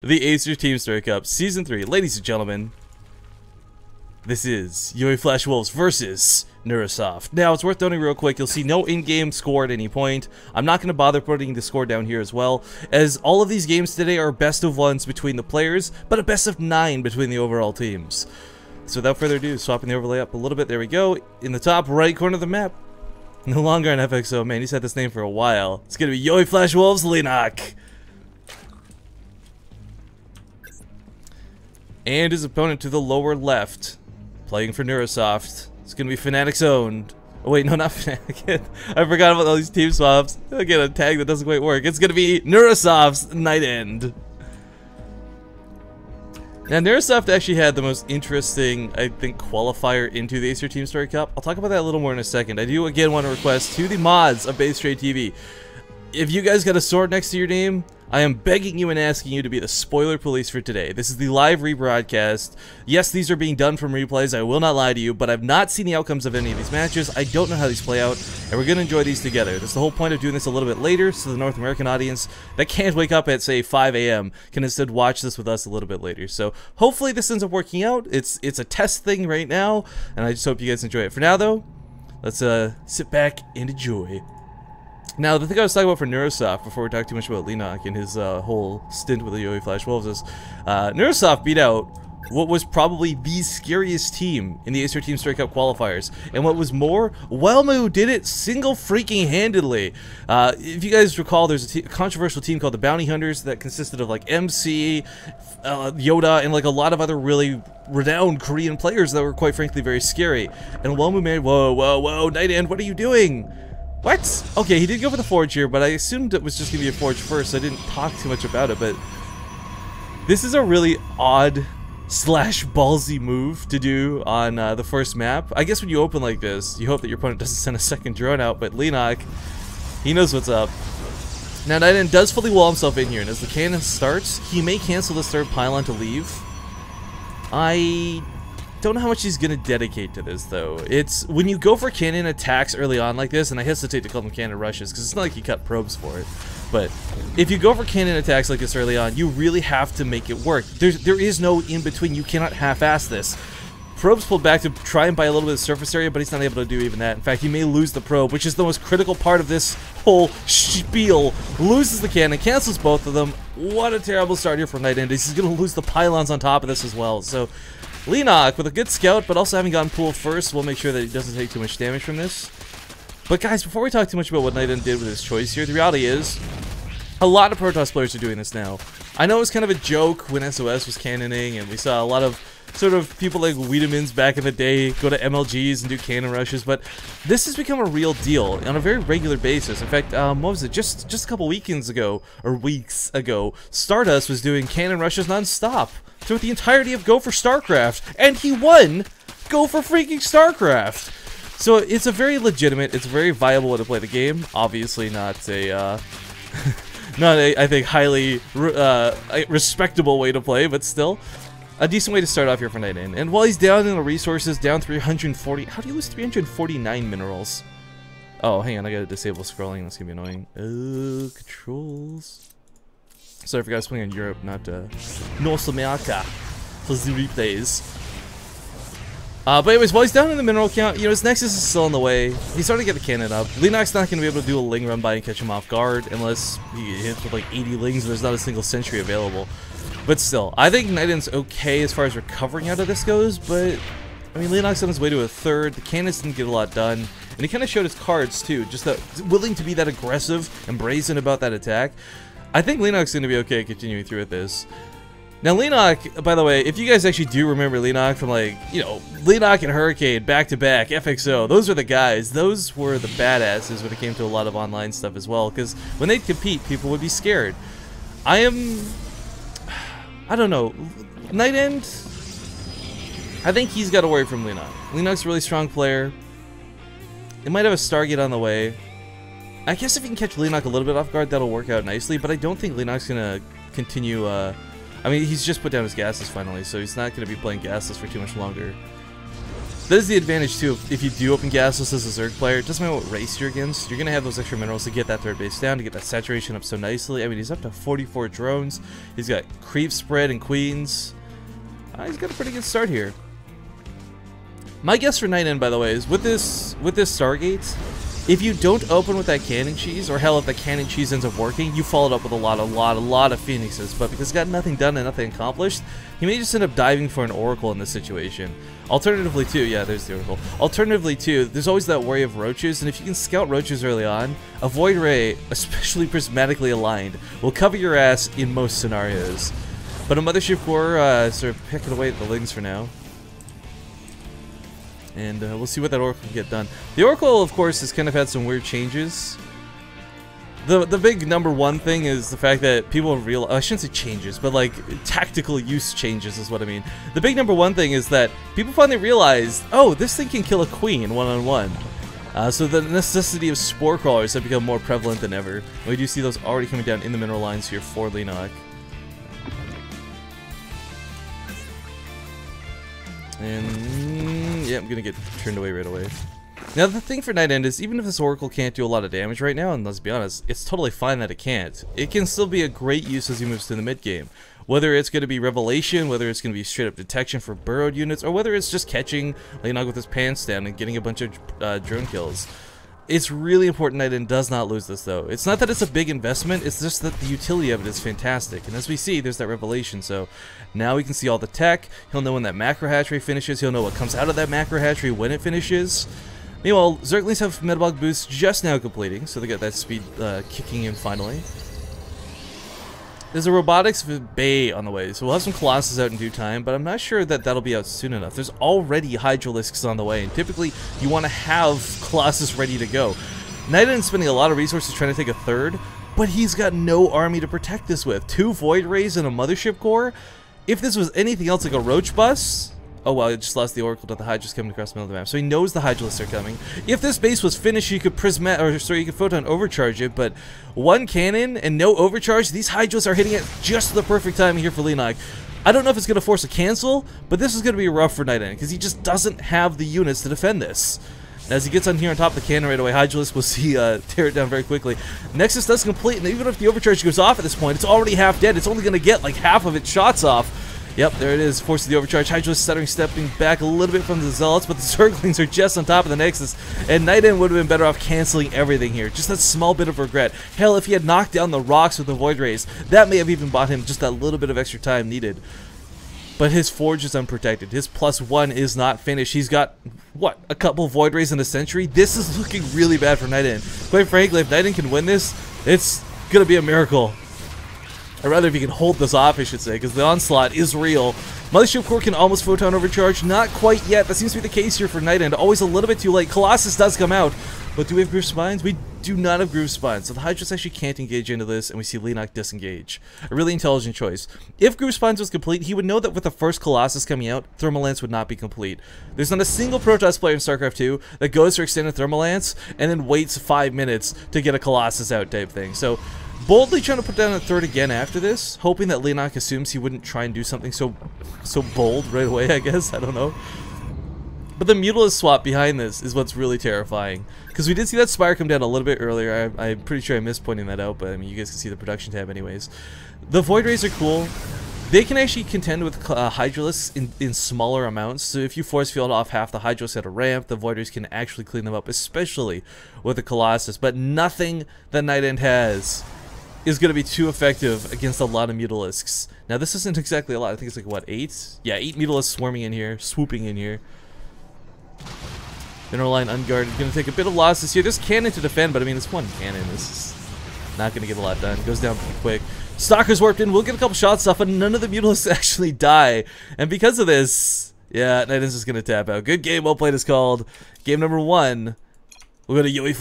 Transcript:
The Acer Team Story Cup Season 3. Ladies and gentlemen, this is yoeFlashWolves versus NewRoSoft. Now, it's worth noting real quick, you'll see no in-game score at any point. I'm not going to bother putting the score down here as well, as all of these games today are best of ones between the players, but a best of 9 between the overall teams. So without further ado, swapping the overlay up a little bit, there we go. In the top right corner of the map, no longer an FXO, man, he's had this name for a while. It's going to be yoeFlashWolves Leenock. And his opponent to the lower left, playing for NewRoSoft. It's going to be Fnatic's owned. Oh wait, no, not Fnatic. I forgot about all these team swaps. I get a tag that doesn't quite work. It's going to be NewRoSoft's NightenD. Now, NewRoSoft actually had the most interesting, I think, qualifier into the Acer Team Story Cup. I'll talk about that a little more in a second. I do, again, want to request to the mods of Base Trade TV, if you guys got a sword next to your name, I am begging you and asking you to be the spoiler police for today. This is the live rebroadcast. Yes, these are being done from replays, I will not lie to you, but I've not seen the outcomes of any of these matches. I don't know how these play out, and we're going to enjoy these together. That's the whole point of doing this a little bit later, so the North American audience that can't wake up at, say, 5 a.m. can instead watch this with us a little bit later. So hopefully this ends up working out. It's a test thing right now, and I just hope you guys enjoy it. For now, though, let's sit back and enjoy. Now, the thing I was talking about for NewRoSoft, before we talk too much about Leenock and his whole stint with the yoeFlashWolves, is NewRoSoft beat out what was probably the scariest team in the Acer Team Story Cup qualifiers. And what was more, Wellmu did it single freaking handedly. If you guys recall, there's a controversial team called the Bounty Hunters that consisted of like MC, Yoda, and like a lot of other really renowned Korean players that were quite frankly very scary. And Wellmu made, whoa, NightenD, what are you doing? What? Okay, he did go for the Forge here, but I assumed it was just going to be a Forge first, so I didn't talk too much about it, but this is a really odd slash ballsy move to do on the first map. I guess when you open like this, you hope that your opponent doesn't send a second drone out, but Leenock, he knows what's up. Now, NightenD does fully wall himself in here, and as the cannon starts, he may cancel this third pylon to leave. I don't know how much he's going to dedicate to this, though. It's when you go for cannon attacks early on like this, and I hesitate to call them cannon rushes, because it's not like you cut probes for it, but if you go for cannon attacks like this early on, you really have to make it work. There is no in-between. You cannot half-ass this. Probes pulled back to try and buy a little bit of surface area, but he's not able to do even that. In fact, he may lose the probe, which is the most critical part of this whole spiel. Loses the cannon, cancels both of them. What a terrible start here for NightenD. He's going to lose the pylons on top of this as well, so Leenock with a good scout, but also having gotten pooled first, we'll make sure that he doesn't take too much damage from this. But guys, before we talk too much about what NightenD did with his choice here, the reality is, a lot of Protoss players are doing this now. I know it was kind of a joke when SOS was cannoning, and we saw a lot of sort of people like Wiedemann's back in the day go to MLGs and do cannon rushes, but this has become a real deal on a very regular basis. In fact, what was it, just a couple weekends ago, or weeks ago, Stardust was doing cannon rushes non-stop throughout the entirety of Go for StarCraft, and he won Go for freaking StarCraft! So it's a very legitimate, it's a very viable way to play the game. Obviously not a, I think, highly respectable way to play, but still a decent way to start off here for NightenD. And while he's down in the resources, down 340, how do you lose 349 minerals? Oh, hang on, I gotta disable scrolling, that's gonna be annoying. Controls. Sorry for guys playing in Europe, not North America, for the replays. But anyways, while he's down in the mineral count, you know, his Nexus is still on the way. He's starting to get the cannon up. Leenock's not going to be able to do a Ling run by and catch him off guard unless he hits with like 80 Lings and there's not a single sentry available. But still, I think NightenD's okay as far as recovering out of this goes, but I mean, Leenock's on his way to a third. The cannons didn't get a lot done, and he kind of showed his cards too, just that willing to be that aggressive and brazen about that attack. I think Leenock's going to be okay continuing through with this. Now, Leenock, by the way, if you guys actually do remember Leenock from, like, you know, Leenock and Hurricane, back-to-back, FXO, those were the guys. Those were the badasses when it came to a lot of online stuff as well, because when they'd compete, people would be scared. I don't know, NightenD, I think he's got away from Leenock. Leenock's a really strong player. It might have a Stargate on the way. I guess if you can catch Leenock a little bit off guard, that'll work out nicely, but I don't think Leenock's going to continue, I mean, he's just put down his gases finally, so he's not going to be playing gases for too much longer. That is the advantage too. If you do open gasless as a Zerg player, it doesn't matter what race you're against, you're gonna have those extra minerals to get that third base down, to get that saturation up so nicely. I mean, he's up to 44 drones. He's got creep spread and queens. He's got a pretty good start here. My guess for NightenD, by the way, is with this Stargate, if you don't open with that cannon cheese, or hell, if the cannon cheese ends up working, you follow it up with a lot of phoenixes. But because he's got nothing done and nothing accomplished, he may just end up diving for an oracle in this situation. Alternatively, too, yeah, there's the oracle. Alternatively, too, there's always that worry of roaches, and if you can scout roaches early on, a void ray, especially prismatically aligned, will cover your ass in most scenarios. But a mothership core sort of picking away at the lings for now. And we'll see what that oracle can get done. The oracle, of course, has kind of had some weird changes. The big #1 thing is the fact that people realize, I shouldn't say changes, but like tactical use changes is what I mean. The big #1 thing is that people finally realized, oh, this thing can kill a queen one-on-one. So the necessity of spore crawlers have become more prevalent than ever. We do see those already coming down in the mineral lines here for Leenock. And yeah, I'm gonna get turned away right away. Now the thing for NightenD is, even if this oracle can't do a lot of damage right now, and let's be honest, it's totally fine that it can't, it can still be a great use as he moves to the mid game. Whether it's going to be revelation, whether it's going to be straight up detection for burrowed units, or whether it's just catching Leenock with his pants down and getting a bunch of drone kills. It's really important NightenD does not lose this, though. It's not that it's a big investment, it's just that the utility of it is fantastic. And as we see, there's that revelation, so now we can see all the tech. He'll know when that macro hatchery finishes, he'll know what comes out of that macro hatchery when it finishes. Meanwhile, Zerglings have metabolic boosts just now completing, so they got that speed kicking in finally. There's a robotics bay on the way, so we'll have some Colossus out in due time, but I'm not sure that that'll be out soon enough. There's already Hydralisks on the way, and typically you want to have Colossus ready to go. NightenD's spending a lot of resources trying to take a third, but he's got no army to protect this with. 2 Void Rays and a Mothership Core? If this was anything else like a Roach Bus... Oh wow, it just lost the Oracle to the Hydras coming across the middle of the map, so he knows the Hydralisks are coming. If this base was finished, you could you could Photon overcharge it, but 1 cannon and no overcharge, these Hydras are hitting at just the perfect timing here for Leenock. I don't know if it's going to force a cancel, but this is going to be rough for NightenD, because he just doesn't have the units to defend this. As he gets on here on top of the cannon right away, Hydralisk will see tear it down very quickly. Nexus does complete, and even if the overcharge goes off at this point, it's already half dead. It's only going to get like half of its shots off. Yep, there it is, forces the overcharge. Hydralisk stuttering, stepping back a little bit from the Zealots, but the Zerglings are just on top of the Nexus, and NightenD would have been better off canceling everything here. Just that small bit of regret. Hell, if he had knocked down the rocks with the Void Rays, that may have even bought him just that little bit of extra time needed. But his Forge is unprotected. His +1 is not finished. He's got, what, a couple Void Rays in a Sentry? This is looking really bad for NightenD. Quite frankly, if NightenD can win this, it's gonna be a miracle. Or rather, if he can hold this off, I should say, because the onslaught is real. Mothership Core can almost Photon overcharge. Not quite yet. That seems to be the case here for NightenD. Always a little bit too late. Colossus does come out. But do we have Groove Spines? We do not have Groove Spines. So the Hydras actually can't engage into this, and we see Leenock disengage. A really intelligent choice. If Groove Spines was complete, he would know that with the first Colossus coming out, Thermal Lance would not be complete. There's not a single Protoss player in StarCraft 2 that goes for extended Thermal Lance and then waits 5 minutes to get a Colossus out type thing. So boldly trying to put down a third again after this, hoping that Leenock assumes he wouldn't try and do something so bold right away, I guess. I don't know. But the Mutalisk swap behind this is what's really terrifying. Because we did see that Spire come down a little bit earlier. I'm pretty sure I missed pointing that out, but I mean, you guys can see the production tab anyways. The Void Rays are cool. They can actually contend with Hydralisks in smaller amounts, so if you force field off half the Hydralisks at a ramp, the Void Rays can actually clean them up, especially with the Colossus. But nothing that NightenD has is going to be too effective against a lot of Mutalisks. Now this isn't exactly a lot, I think it's like what, 8? Yeah, 8 Mutalisks swarming in here, swooping in here. Mineral line unguarded, going to take a bit of losses here. There's cannon to defend, but I mean it's 1 cannon, this is not going to get a lot done. Goes down pretty quick. Stalker's warped in, we'll get a couple shots off, but none of the Mutalisks actually die. And because of this, yeah, NightenD's just going to tap out. Good game, well played is called. Game number 1. We'll go to yoeFlashWolves.